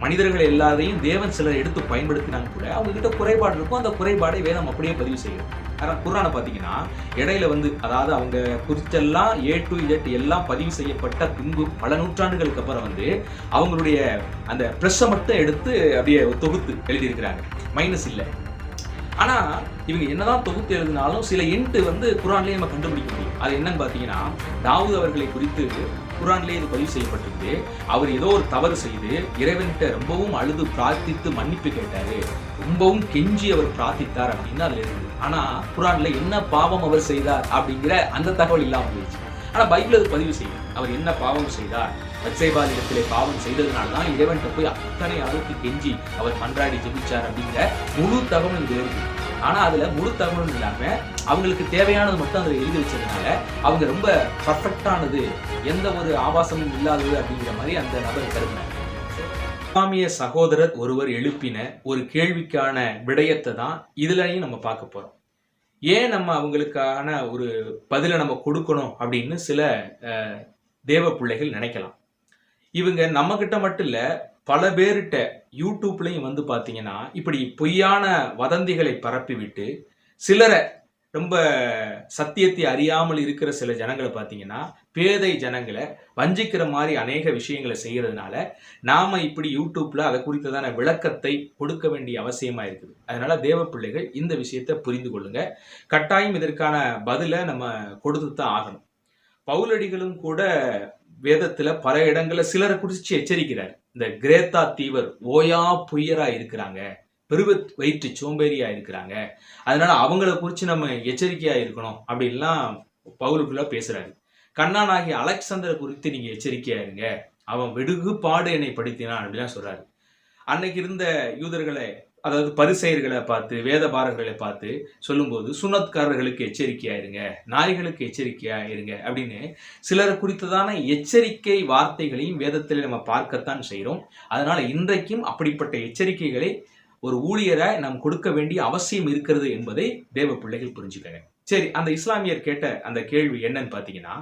மனிதர்கள் எல்லாரையும் தேவன் சிலர் எடுத்து பயன்படுத்தினாலும் கூட அவங்க கிட்ட குறைபாடு இருக்கும். அந்த குறைபாடை வேதம் அப்படியே பதிவு செய்யும். ஆனால் குர்ஆனை பார்த்தீங்கன்னா இடையில அதாவது அவங்க குறிச்செல்லாம் A to Z எல்லாம் பதிவு செய்யப்பட்ட பின்பு பல நூற்றாண்டுகளுக்கு அப்புறம் அவங்களுடைய அந்த ப்ரெஸ்ஸை மட்டும் எடுத்து அப்படியே தொகுத்து எழுதியிருக்கிறாங்க. மைனஸ் இல்லை. ஆனா இவங்க என்னதான் தொகுத்து எழுதினாலும் சில எண்ட் குர்ஆன்லயே நம்ம கண்டுபிடிக்க முடியும். அது என்னன்னு பாத்தீங்கன்னா, தாவூத் அவர்களை குறித்து குர்ஆன்லயே இது பதிவு செய்யப்பட்டிருக்கு. அவர் ஏதோ ஒரு தவறு செய்து இறைவன்கிட்ட ரொம்பவும் அழுது பிரார்த்தித்து மன்னிப்பு கேட்டாரு, ரொம்பவும் கெஞ்சி அவர் பிரார்த்தித்தார் அப்படின்னு அதுல இருக்குது. ஆனா குர்ஆன்ல என்ன பாவம் அவர் செய்தார் அப்படிங்கிற அந்த தகவல் இல்லாம போயிடுச்சு. ஆனா பைபிள் அது பதிவு செய்யும். அவர் என்ன பாவம் செய்தார், பத்சேபாள் இடத்திலே பாவம் செய்ததுனால்தான் இறைவன்கிட்ட போய் அத்தனை அளவுக்கு கெஞ்சி அவர் மன்றாடி ஜெபிச்சார் அப்படிங்கிற முழு தகவலும் இது இருக்கு. ஆனா அதுல முழு தகவலும் இல்லாம அவங்களுக்கு தேவையானது மட்டும் அதுல எழுதி வச்சதுனால அவங்க ரொம்ப பர்ஃபெக்டானது, எந்த ஒரு ஆபாசமும் இல்லாதது அப்படிங்கிற மாதிரி அந்த நபர் கருதினார். இஸ்லாமிய சகோதரர் ஒருவர் எழுப்பின ஒரு கேள்விக்கான விடயத்தை தான் இதுலயும் நம்ம பார்க்க போறோம். ஏன் நம்ம அவங்களுக்கான ஒரு பதிலை நம்ம கொடுக்கணும் அப்படின்னு சில தேவ பிள்ளைகள் நினைக்கலாம். இவங்க நம்ம கிட்ட மட்டும் இல்ல, பல பேர்கிட்ட யூடியூப்லயும் பாத்தீங்கன்னா இப்படி பொய்யான வதந்திகளை பரப்பி விட்டு சிலரை ரொம்ப சத்தியத்தை அறியாமல் இருக்கிற சில ஜனங்களை பார்த்தீங்கன்னா, பேதை ஜனங்களை வஞ்சிக்கிற மாதிரி அநேக விஷயங்களை செய்யறதுனால நாம இப்படி யூடியூப்ல அதை குறித்ததான விளக்கத்தை கொடுக்க வேண்டிய அவசியமா இருக்குது. அதனால தேவ பிள்ளைகள் இந்த விஷயத்தை புரிந்து கொள்ளுங்க. கட்டாயம் இதற்கான பதிலை நம்ம கொடுத்து தான் ஆகணும். பவுலடிகளும் கூட வேதத்துல பல இடங்கள்ல சிலரை குறிச்சு எச்சரிக்கிறார். இந்த கிரேத்தா தீவர் ஓயா பொய்யரா இருக்கிறாங்க, பெருவ வயிற்று சோம்பேறியா இருக்கிறாங்க, அதனால அவங்கள குறிச்சு நம்ம எச்சரிக்கையா இருக்கணும் அப்படின்லாம் பவுலுக்குள்ள பேசுறாரு. கண்ணானாகிய அலெக்சாந்தரை குறித்து நீங்க எச்சரிக்கையா இருங்க, அவன் வெடுகு பாடு என்னை படுத்தினான் அப்படிலாம் சொல்றாரு. அன்னைக்கு இருந்த யூதர்களை, அதாவது பரிசேயர்களை பார்த்து, வேதபாரர்களை பார்த்து சொல்லும்போது சுன்னத்காரர்களுக்கு எச்சரிக்கையா இருங்க, நாய்களுக்கு எச்சரிக்கையா இருங்க அப்படின்னு சிலரை குறித்ததான எச்சரிக்கை வார்த்தைகளையும் வேதத்தில் நம்ம பார்க்கத்தான் செய்கிறோம். அதனால இன்றைக்கும் அப்படிப்பட்ட எச்சரிக்கைகளை ஒரு ஊழியரை நாம் கொடுக்க வேண்டிய அவசியம் இருக்கிறது என்பதை தேவ பிள்ளைகள் புரிஞ்சுக்கங்க. சரி, அந்த இஸ்லாமியர் கேட்ட அந்த கேள்வி என்னன்னு பார்த்தீங்கன்னா,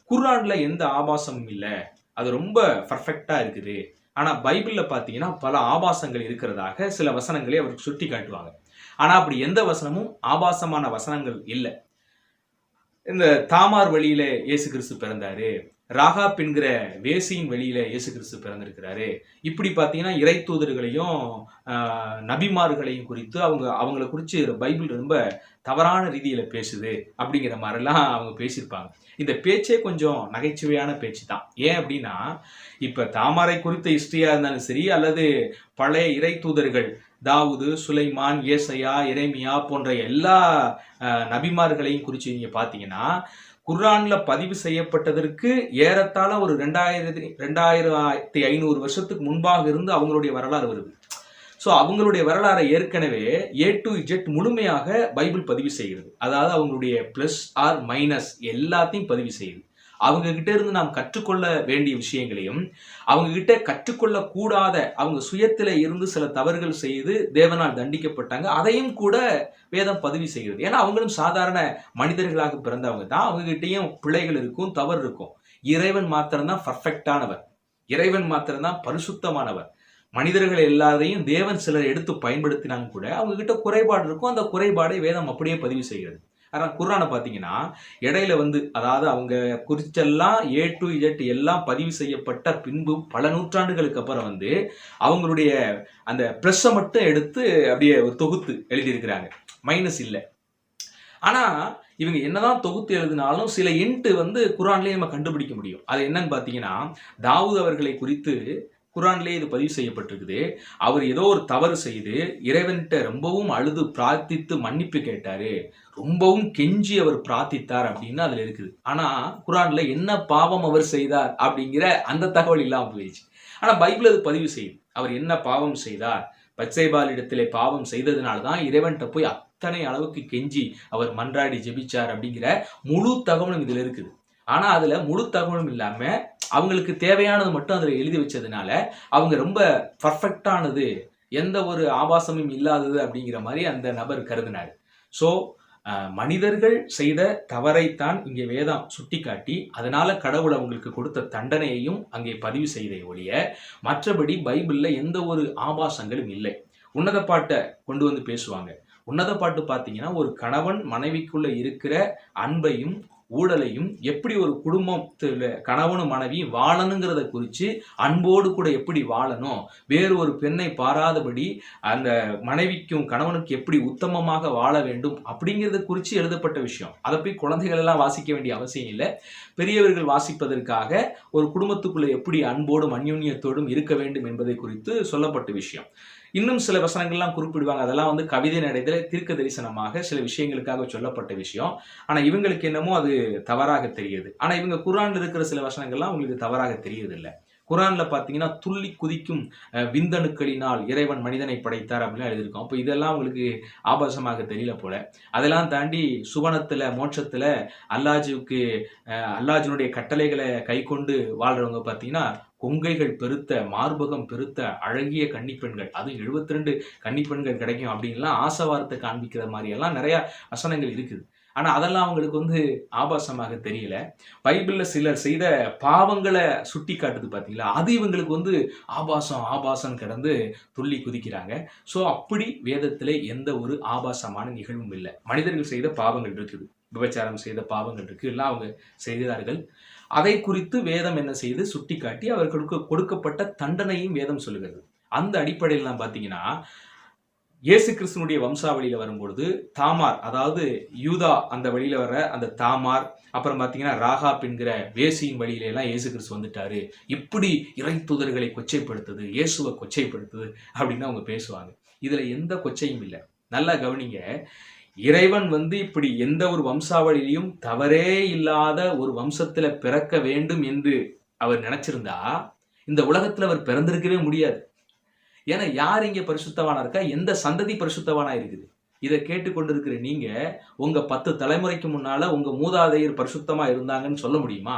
குர்ஆன்ல எந்த ஆபாசமும் இல்லை, அது ரொம்ப பர்ஃபெக்டா இருக்குது. ஆனா பைபிள்ல பாத்தீங்கன்னா பல ஆபாசங்கள் இருக்கிறதாக சில வசனங்களை அவருக்கு சுட்டி காட்டுவாங்க. ஆனா அப்படி எந்த வசனமும் ஆபாசமான வசனங்கள் இல்லை. இந்த தாமார் வழியில இயேசு கிறிஸ்து பிறந்தாரு, ராகாப் என்கிற வேசியின் வழியில இயேசு கிறிஸ்து பிறந்திருக்கிறாரு. இப்படி பாத்தீங்கன்னா இறை தூதர்களையும் நபிமார்களையும் குறித்து அவங்கள குறித்து பைபிள் ரொம்ப தவறான ரீதியில பேசுது அப்படிங்கிற மாதிரிலாம் அவங்க பேசியிருப்பாங்க. இந்த பேச்சே கொஞ்சம் நகைச்சுவையான பேச்சு தான். ஏன் அப்படின்னா, இப்ப தாமாரை குறித்த ஹிஸ்டரியா இருந்தாலும் சரி, அல்லது பழைய இறை தூதர்கள் தாவூது, சுலைமான், ஏசையா, எரேமியா போன்ற எல்லா நபிமார்களையும் குறித்து நீங்க பாத்தீங்கன்னா, குர்ஆன்ல பதிவு செய்யப்பட்டதற்கு ஏறத்தாழ ஒரு 2500 வருஷத்துக்கு முன்பாக இருந்து அவங்களுடைய வரலாறு வருது. ஸோ அவங்களுடைய வரலாறை ஏற்கனவே A to Z முழுமையாக பைபிள் பதிவு செய்கிறது. அதாவது அவங்களுடைய பிளஸ் ஆர் மைனஸ் எல்லாத்தையும் பதிவு செய்யுது. அவங்க கிட்ட இருந்து நாம் கற்றுக்கொள்ள வேண்டிய விஷயங்களையும், அவங்க கிட்ட கற்றுக்கொள்ள கூடாத, அவங்க சுயத்தில இருந்து சில தவறுகள் செய்து தேவனால் தண்டிக்கப்பட்டாங்க, அதையும் கூட வேதம் பதிவு செய்கிறது. ஏன்னா அவங்களும் சாதாரண மனிதர்களாக பிறந்தவங்க தான். அவங்க கிட்டையும் பிழைகள் இருக்கும், தவறு இருக்கும். இறைவன் மாத்திரம்தான் பர்ஃபெக்டானவர், இறைவன் மாத்திரம்தான் பரிசுத்தமானவர். மனிதர்கள் எல்லாரையும் தேவன் சிலர் எடுத்து பயன்படுத்தினாலும் கூட அவங்க கிட்ட குறைபாடு இருக்கும். அந்த குறைபாடை வேதம் அப்படியே பதிவு செய்கிறது. ஆனால் குர்ஆனை பார்த்தீங்கன்னா இடையில அதாவது அவங்க குறிச்செல்லாம் A to Z எல்லாம் பதிவு செய்யப்பட்ட பின்பு பல நூற்றாண்டுகளுக்கு அப்புறம் அவங்களுடைய அந்த ப்ரெஸ்ஸை மட்டும் எடுத்து அப்படியே ஒரு தொகுத்து எழுதியிருக்கிறாங்க. மைனஸ் இல்லை. ஆனா இவங்க என்னதான் தொகுத்து எழுதினாலும் சில எண்ட் குர்ஆன்லயே நம்ம கண்டுபிடிக்க முடியும். அது என்னன்னு பார்த்தீங்கன்னா, தாவூத் அவர்களை குறித்து குர்ஆன்லயே இது பதிவு செய்யப்பட்டிருக்குது. அவர் ஏதோ ஒரு தவறு செய்து இறைவன்கிட்ட ரொம்பவும் அழுது பிரார்த்தித்து மன்னிப்பு கேட்டாரு, ரொம்பவும் கெஞ்சி அவர் பிரார்த்தித்தார் அப்படின்னு அதுல இருக்குது. ஆனா குர்ஆன்ல என்ன பாவம் அவர் செய்தார் அப்படிங்கிற அந்த தகவல் இல்லாம போயிடுச்சு. ஆனா பைபிள் அது பதிவு செய்யுது. அவர் என்ன பாவம் செய்தார், பத்சேபாள் இடத்திலே பாவம் செய்ததுனால்தான் இறைவன்கிட்ட போய் அத்தனை அளவுக்கு கெஞ்சி அவர் மன்றாடி ஜெபிச்சார் அப்படிங்கிற முழு தகவலும் இதுல இருக்குது. ஆனா அதுல முழு தகவலும் இல்லாம அவங்களுக்கு தேவையானது மட்டும் அதுல எழுதி வச்சதுனால அவங்க ரொம்ப பர்ஃபெக்டானது, எந்த ஒரு ஆபாசமும் இல்லாதது அப்படிங்கிற மாதிரி அந்த நபர் கருதினார். ஸோ மனிதர்கள் செய்த தவறைத்தான் இங்கே வேதம் சுட்டிக்காட்டி அதனால கடவுள் அவங்களுக்கு கொடுத்த தண்டனையையும் அங்கே பதிவு செய்தே ஒழிய மற்றபடி பைபிள்ல எந்த ஒரு ஆபாசங்களும் இல்லை. உன்னத பாட்டை கொண்டு வந்து பேசுவாங்க. உன்னத பாட்டு பார்த்தீங்கன்னா ஒரு கணவன் மனைவிக்குள்ள இருக்கிற அன்பையும் ஊழலையும் எப்படி ஒரு குடும்பத்துல கணவனும் மனைவியும் வாழணுங்கிறத குறித்து அன்போடு கூட எப்படி வாழணும், வேறு ஒரு பெண்ணை பாராதபடி அந்த மனைவிக்கும் கணவனுக்கு எப்படி உத்தமமாக வாழ வேண்டும் அப்படிங்கிறத குறித்து எழுதப்பட்ட விஷயம். அதை போய் குழந்தைகள் எல்லாம் வாசிக்க வேண்டிய அவசியம் இல்லை. பெரியவர்கள் வாசிப்பதற்காக ஒரு குடும்பத்துக்குள்ள எப்படி அன்போடும் அந்யோன்யத்தோடும் இருக்க வேண்டும் என்பதை குறித்து சொல்லப்பட்ட விஷயம். இன்னும் சில வசனங்கள்லாம் குறிப்பிடுவாங்க. அதெல்லாம் வந்து கவிதை நடையில தீர்க்க தரிசனமாக சில விஷயங்களுக்காக சொல்லப்பட்ட விஷயம். ஆனா இவங்களுக்கு என்னமோ அது தவறாக தெரியுது. ஆனா இவங்க குர்ஆன்ல இருக்கிற சில வசனங்கள்லாம் உங்களுக்கு தவறாக தெரியறதில்ல. குர்ஆன்ல பார்த்தீங்கன்னா துள்ளி குதிக்கும் விந்தணுக்களினால் இறைவன் மனிதனை படைத்தார் அப்படின்னு எழுதியிருக்கோம். அப்போ இதெல்லாம் உங்களுக்கு ஆபாசமாக தெரியல போல. அதெல்லாம் தாண்டி சுவனத்துல மோட்சத்துல அல்லாஹ்வுக்கு அல்லாஹ்வினுடைய கட்டளைகளை கை கொண்டு வாழ்றவங்க பார்த்தீங்கன்னா கொங்கைகள் பெருத்த மார்பகம் பெருத்த அழகிய கன்னிப்பெண்கள், அதுவும் 72 கன்னிப்பெண்கள் கிடைக்கும் அப்படின்லாம் ஆசவாரத்தை காண்பிக்கிற மாதிரி எல்லாம் நிறைய வசனங்கள் இருக்குது. ஆனா அதெல்லாம் அவங்களுக்கு வந்து ஆபாசமாக தெரியல. பைபிள்ல சிலர் செய்த பாவங்களை சுட்டி காட்டுது பார்த்தீங்களா, அது இவங்களுக்கு வந்து ஆபாசம் ஆபாசம் கிடந்து துள்ளி குதிக்கிறாங்க. ஸோ அப்படி வேதத்திலே எந்த ஒரு ஆபாசமான நிகழ்வும் இல்லை. மனிதர்கள் செய்த பாவங்கள் இருக்குது, விபச்சாரம் செய்த பாவங்கள் இருக்கு, எல்லாம் அவங்க செய்தார்கள். அதை குறித்து வேதம் என்ன செய்து சுட்டிக்காட்டி அவர்களுக்கு கொடுக்கப்பட்ட தண்டனையும் வேதம் சொல்லுகிறது. அந்த அடிப்படையில் நான் பார்த்தீங்கன்னா இயேசு கிறிஸ்துனுடைய வம்சாவளியில வரும்பொழுது தாமார், அதாவது யூதா அந்த வழியில வர அந்த தாமார், அப்புறம் பார்த்தீங்கன்னா ராகாப் என்கிற வேசியின் வழியில எல்லாம் இயேசு கிறிஸ்து வந்துட்டாரு, இப்படி இறை தூதர்களை கொச்சைப்படுத்துது, இயேசுவை கொச்சைப்படுத்துது அப்படின்னு அவங்க பேசுவாங்க. இதுல எந்த கொச்சையும் இல்லை. நல்லா கவனிங்க. இறைவன் வந்து இப்படி எந்த ஒரு வம்சாவளியிலையும் தவறே இல்லாத ஒரு வம்சத்துல பிறக்க வேண்டும் என்று அவர் நினைச்சிருந்தா இந்த உலகத்துல அவர் பிறந்திருக்கவே முடியாது. ஏன்னா யார் இங்க பரிசுத்தவானா இருக்கா, எந்த சந்ததி பரிசுத்தவானா இருக்குது? இதை கேட்டுக்கொண்டிருக்கிற நீங்க உங்க 10 தலைமுறைக்கு முன்னால உங்க மூதாதையர் பரிசுத்தமா இருந்தாங்கன்னு சொல்ல முடியுமா?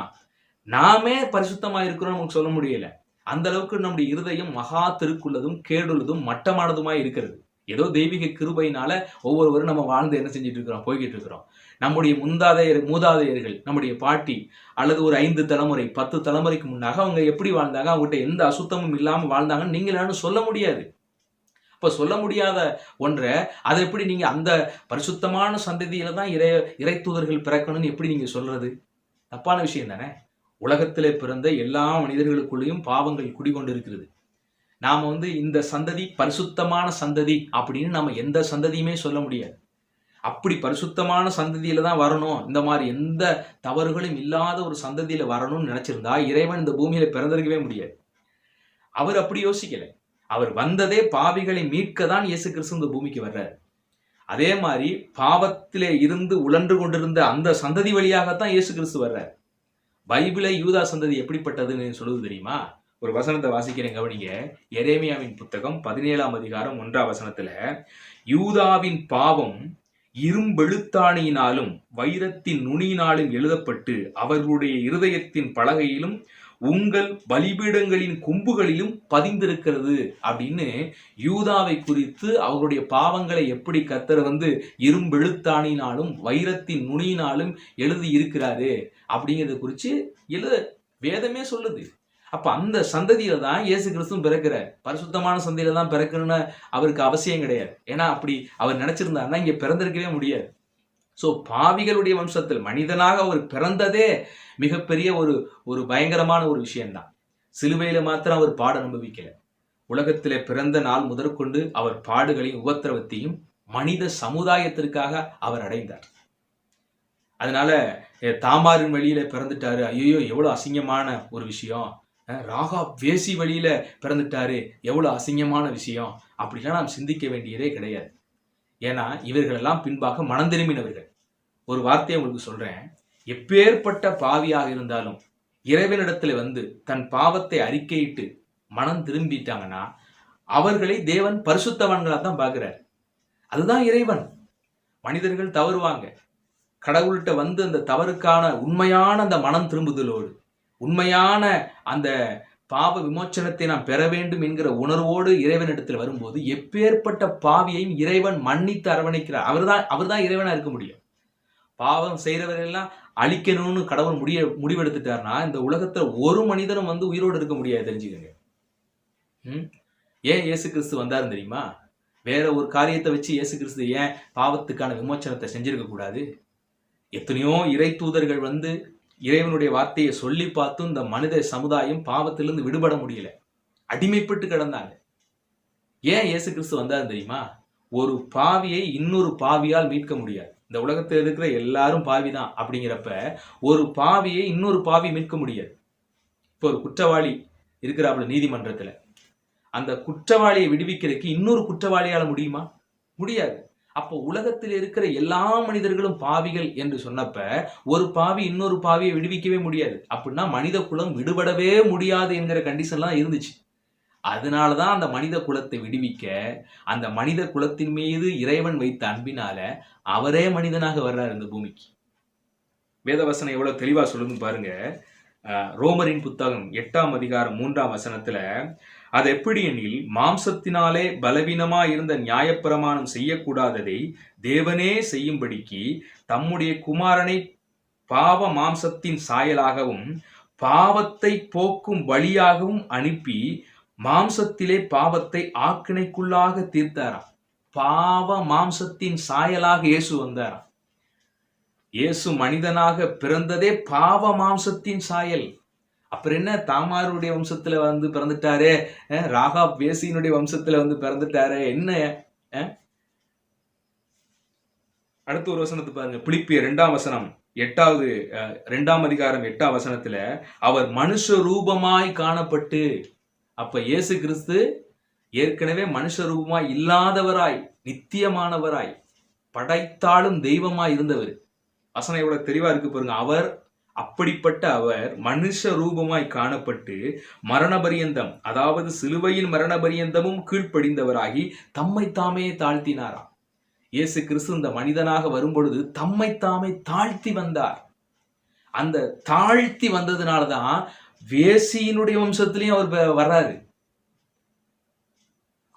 நாமே பரிசுத்தமா இருக்கிறோம் நமக்கு சொல்ல முடியல. அந்த அளவுக்கு நம்முடைய இருதயம் மகா திருக்குள்ளதும் கேடுள்ளதும் மட்டமானதுமாய் இருக்கிறது. ஏதோ தெய்வீக கிருபையினால ஒவ்வொருவரும் நம்ம வாழ்ந்து என்ன செஞ்சுட்டு இருக்கிறோம், போய்கிட்டு இருக்கிறோம். நம்முடைய மூதாதையர்கள், நம்முடைய பாட்டி அல்லது ஒரு 5 தலைமுறை 10 தலைமுறைக்கு முன்னாக அவங்க எப்படி வாழ்ந்தாங்க, அவங்ககிட்ட எந்த அசுத்தமும் இல்லாமல் வாழ்ந்தாங்கன்னு நீங்களாலும் சொல்ல முடியாது. இப்ப சொல்ல முடியாத ஒன்றை அதை எப்படி நீங்க அந்த பரிசுத்தமான சந்ததியில தான் இறை தூதர்கள் பிறக்கணும்னு எப்படி நீங்க சொல்றது? தப்பான விஷயம் தானே. உலகத்திலே பிறந்த எல்லா மனிதர்களுக்குள்ளேயும் பாவங்கள் குடிகொண்டிருக்கிறது. நாம வந்து இந்த சந்ததி பரிசுத்தமான சந்ததி அப்படின்னு நம்ம எந்த சந்ததியுமே சொல்ல முடியாது. அப்படி பரிசுத்தமான சந்ததியில தான் வரணும், இந்த மாதிரி எந்த தவறுகளும் இல்லாத ஒரு சந்ததியில வரணும்னு நினைச்சிருந்தா இறைவன் இந்த பூமியில பிறந்திருக்கவே முடியாது. அவர் அப்படி யோசிக்கல. அவர் வந்ததே பாவிகளை மீட்க தான் இயேசு கிறிஸ்து இந்த பூமிக்கு வர்றாரு. அதே மாதிரி பாவத்திலே இருந்து உழன்று கொண்டிருந்த அந்த சந்ததி வழியாகத்தான் இயேசு கிறிஸ்து வர்றாரு. பைபிளை யூதா சந்ததி எப்படிப்பட்டதுன்னு சொல்லுது தெரியுமா? ஒரு வசனத்தை வாசிக்கிறேன் கவனிங்க. எரேமியாவின் புத்தகம் 17ஆம் அதிகாரம் 1ஆம் வசனத்துல, யூதாவின் பாவம் இரும்பெழுத்தாணியினாலும் வைரத்தின் நுனியினாலும் எழுதப்பட்டு அவர்களுடைய இருதயத்தின் பலகையிலும் உங்கள் பலிபீடங்களின் கொம்புகளிலும் பதிந்திருக்கிறது அப்படின்னு யூதாவை குறித்து அவர்களுடைய பாவங்களை எப்படி கர்த்தர் வந்து இரும்பெழுத்தாணினாலும் வைரத்தின் நுனியினாலும் எழுதி இருக்கிறாரு அப்படிங்கிறத குறித்து வேதமே சொல்லுது. அப்ப அந்த சந்ததியில தான் இயேசு கிறிஸ்துவும் பிறக்கிறார். பரிசுத்தமான சந்ததியில தான் பிறக்கணும்னு அவருக்கு அவசியம் கிடையாது. ஏன்னா அப்படி அவர் நினைச்சிருந்தாருன்னா இங்க பிறந்திருக்கவே முடியாது. ஸோ பாவிகளுடைய வம்சத்தில் மனிதனாக அவர் பிறந்ததே மிகப்பெரிய ஒரு பயங்கரமான ஒரு விஷயம்தான். சிலுவையில மாத்திரம் அவர் பாட அனுபவிக்கல. உலகத்திலே பிறந்த நாள் முதற்கொண்டு அவர் பாடுகளையும் உபத்திரவத்தையும் மனித சமுதாயத்திற்காக அவர் அடைந்தார். அதனால தாமாரின் வழியில பிறந்துட்டாரு, ஐயோ எவ்வளவு அசிங்கமான ஒரு விஷயம். ராகாப் வேசி வழியில பிறந்துட்டாரு, எவ்வளவு அசிங்கமான விஷயம். அப்படிலாம் நாம் சிந்திக்க வேண்டியதே கிடையாது. ஏன்னா இவர்களெல்லாம் பின்பாக மனம் திரும்பினவர்கள். ஒரு வார்த்தையை உங்களுக்கு சொல்றேன். எப்பேற்பட்ட பாவியாக இருந்தாலும் இறைவனிடத்துல வந்து தன் பாவத்தை அறிக்கையிட்டு மனம் திரும்பிட்டாங்கன்னா அவர்களை தேவன் பரிசுத்தவான்களாக தான் பார்க்கிறார். அதுதான் இறைவன். மனிதர்கள் தவறுவாங்க. கடவுள்கிட்ட வந்து அந்த தவறுக்கான உண்மையான அந்த மனம் திரும்புதலோடு உண்மையான அந்த பாவ விமோச்சனத்தை நாம் பெற வேண்டும் என்கிற உணர்வோடு இறைவனிடத்தில் வரும்போது எப்பேற்பட்ட பாவியையும் இறைவன் மன்னித்து அரவணைக்கிறார். அவர்தான் இறைவனா இருக்க முடியும். பாவம் செய்கிறவரெல்லாம் அழிக்கணும்னு கடவுள் முடிவெடுத்துட்டார்னா இந்த உலகத்துல ஒரு மனிதனும் வந்து உயிரோடு இருக்க முடியாது, தெரிஞ்சுக்கங்க. ஏன் இயேசு கிறிஸ்து வந்தாருன்னு தெரியுமா? வேற ஒரு காரியத்தை வச்சு இயேசு கிறிஸ்து ஏன் பாவத்துக்கான விமோச்சனத்தை செஞ்சிருக்க கூடாது? எத்தனையோ இறை தூதர்கள் வந்து இறைவனுடைய வார்த்தையை சொல்லி பார்த்தும் இந்த மனித சமுதாயம் பாவத்திலிருந்து விடுபட முடியல, அடிமைப்பட்டு கிடந்தாங்க. ஏன் இயேசு கிறிஸ்து வந்தாருன்னு தெரியுமா? ஒரு பாவியை இன்னொரு பாவியால் மீட்க முடியாது. இந்த உலகத்தில் இருக்கிற எல்லாரும் பாவி தான். அப்படிங்கிறப்ப ஒரு பாவியை இன்னொரு பாவி மீட்க முடியாது. இப்போ ஒரு குற்றவாளி இருக்கிறாப்புல நீதிமன்றத்துல, அந்த குற்றவாளியை விடுவிக்கிறதுக்கு இன்னொரு குற்றவாளியால முடியுமா? முடியாது. அப்போ உலகத்தில் இருக்கிற எல்லா மனிதர்களும் பாவிகள் என்று சொன்னப்ப ஒரு பாவி இன்னொரு பாவியை விடுவிக்கவே முடியாது. அப்படின்னா மனித குலம் விடுபடவே முடியாது என்கிற கண்டிஷன்லாம் இருந்துச்சு. அதனாலதான் அந்த மனித குலத்தை விடுவிக்க அந்த மனித குலத்தின் மீது இறைவன் வைத்த அன்பினால அவரே மனிதனாக வர்றார் இந்த பூமிக்கு. வேதவசனம் எவ்வளவு தெளிவா சொல்லுங்க பாருங்க. ரோமரின் புத்தகம் 8ஆம் அதிகாரம் 3ஆம் வசனத்துல, அது எப்படி எனில் மாம்சத்தினாலே பலவீனமா இருந்த நியாயப்பிரமாணம் செய்யக்கூடாததை தேவனே செய்யும்படிக்கு தம்முடைய குமாரனை பாவ மாம்சத்தின் சாயலாகவும் பாவத்தை போக்கும் வழியாகவும் அனுப்பி மாம்சத்திலே பாவத்தை ஆக்கினைக்குள்ளாக தீர்த்தாராம். பாவ மாம்சத்தின் சாயலாக இயேசு வந்தாராம். இயேசு மனிதனாக பிறந்ததே பாவ மாம்சத்தின் சாயல். அப்புறம் என்ன, தாமாருடைய வம்சத்துல வந்து பிறந்துட்டாரே, ராகாப் வேசியினுடைய வம்சத்துல வந்து பிறந்துட்டாரே, என்ன? அடுத்த ஒரு வசனத்தை பாருங்க. பிலிப்பியர் 2ஆம் வசனம் 2ஆம் அதிகாரம் 8ஆம் வசனத்துல, அவர் மனுஷ ரூபமாய் காணப்பட்டு. அப்ப இயேசு கிறிஸ்து ஏற்கனவே மனுஷ ரூபமாய் இல்லாதவராய் நித்தியமானவராய் படைத்தாலும் தெய்வமாய் இருந்தவர். வசனம் எவ்வளவு தெளிவா இருக்கு பாருங்க. அவர் அப்படிப்பட்ட அவர் மனுஷ ரூபமாய் காணப்பட்டு மரண பரியந்தம், அதாவது சிலுவையின் மரண பரியந்தமும் கீழ்ப்படிந்தவராகி தம்மை தாமே தாழ்த்தினாராம். இயேசு கிறிஸ்து இந்த மனிதனாக வரும்பொழுது தம்மை தாமே தாழ்த்தி வந்தார். அந்த தாழ்த்தி வந்ததுனாலதான் வேசியினுடைய வம்சத்திலையும் அவர் வர்றாரு.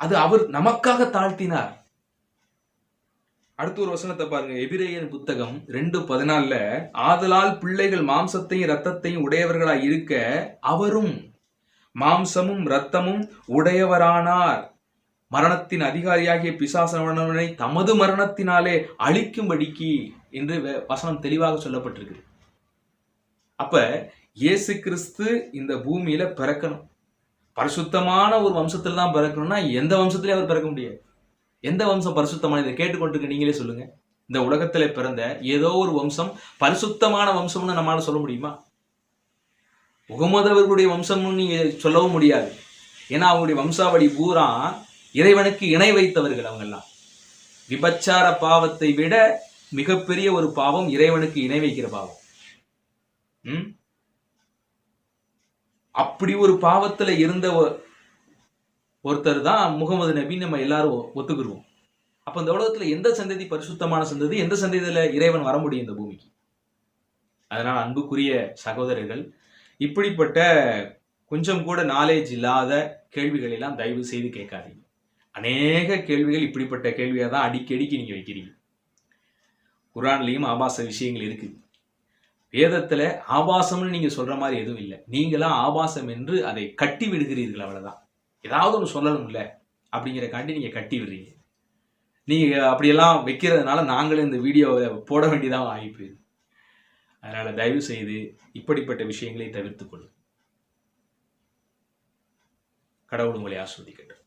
அது அவர் நமக்காக தாழ்த்தினார். அடுத்த ஒரு வசனத்தை பாருங்க. எபிரேயர் புத்தகம் 2:14, ஆதலால் பிள்ளைகள் மாம்சத்தையும் இரத்தத்தையும் உடையவர்களாய் இருக்க அவரும் மாம்சமும் இரத்தமும் உடையவரானார், மரணத்தின் அதிகாரியாகிய பிசாசானவனை தமது மரணத்தினாலே அழிக்கும்படிக்கு என்று வசனம் தெளிவாக சொல்லப்பட்டிருக்கு. அப்ப இயேசு கிறிஸ்து இந்த பூமியில பிறக்கணும், பரிசுத்தமான ஒரு வம்சத்துல தான் பிறக்கணும்னா எந்த வம்சத்திலே அவர் பிறக்க முடியாது. எந்த வம்சம் பரிசுத்தமான? இதை கேட்டுக்கொண்டிருக்க நீங்களே சொல்லுங்க. இந்த உலகத்துல பிறந்த ஏதோ ஒரு வம்சம் பரிசுத்தமான வம்சம்னு நம்மளால சொல்ல முடியுமா? முகமது அவர்களுடைய வம்சம்னு நீங்க சொல்லவும் முடியாது. ஏன்னா அவங்களுடைய வம்சாவளி பூரா இறைவனுக்கு இணை வைத்தவர்கள். அவங்கெல்லாம் விபச்சார பாவத்தை விட மிகப்பெரிய ஒரு பாவம் இறைவனுக்கு இணை வைக்கிற பாவம். அப்படி ஒரு பாவத்துல இருந்த ஒருத்தர் தான் முகமது நபி. நம்ம எல்லாரும் ஒத்துக்குருவோம். அப்ப இந்த உலகத்துல எந்த சந்ததி பரிசுத்தமான சந்ததி, எந்த சந்ததியில இறைவன் வர முடியும் இந்த பூமிக்கு? அதனால் அன்புக்குரிய சகோதரர்கள், இப்படிப்பட்ட கொஞ்சம் கூட நாலேஜ் இல்லாத கேள்விகள் எல்லாம் தயவு செய்து கேட்காதீங்க. அநேக கேள்விகள் இப்படிப்பட்ட கேள்வியை தான் அடிக்கடிக்கு நீங்க வைக்கிறீங்க. குர்ஆன்லயும் ஆபாச விஷயங்கள் இருக்கு. வேதத்துல ஆபாசம்னு நீங்க சொல்ற மாதிரி எதுவும் இல்லை. நீங்களாம் ஆபாசம் என்று அதை கட்டி விடுகிறீர்கள், அவ்வளவுதான். ஏதாவது ஒன்று சொல்லணும்ல அப்படிங்கிற காண்டி நீங்க கட்டி விடுறீங்க. நீங்க அப்படியெல்லாம் வைக்கிறதுனால நாங்களும் இந்த வீடியோவை போட வேண்டியதாக ஆகிப்போகுது. அதனால தயவு செய்து இப்படிப்பட்ட விஷயங்களை தவிர்த்துக் கொள்ளுங்கள். கடவுள் உங்களை ஆஸ்வதிக்கட்டும்.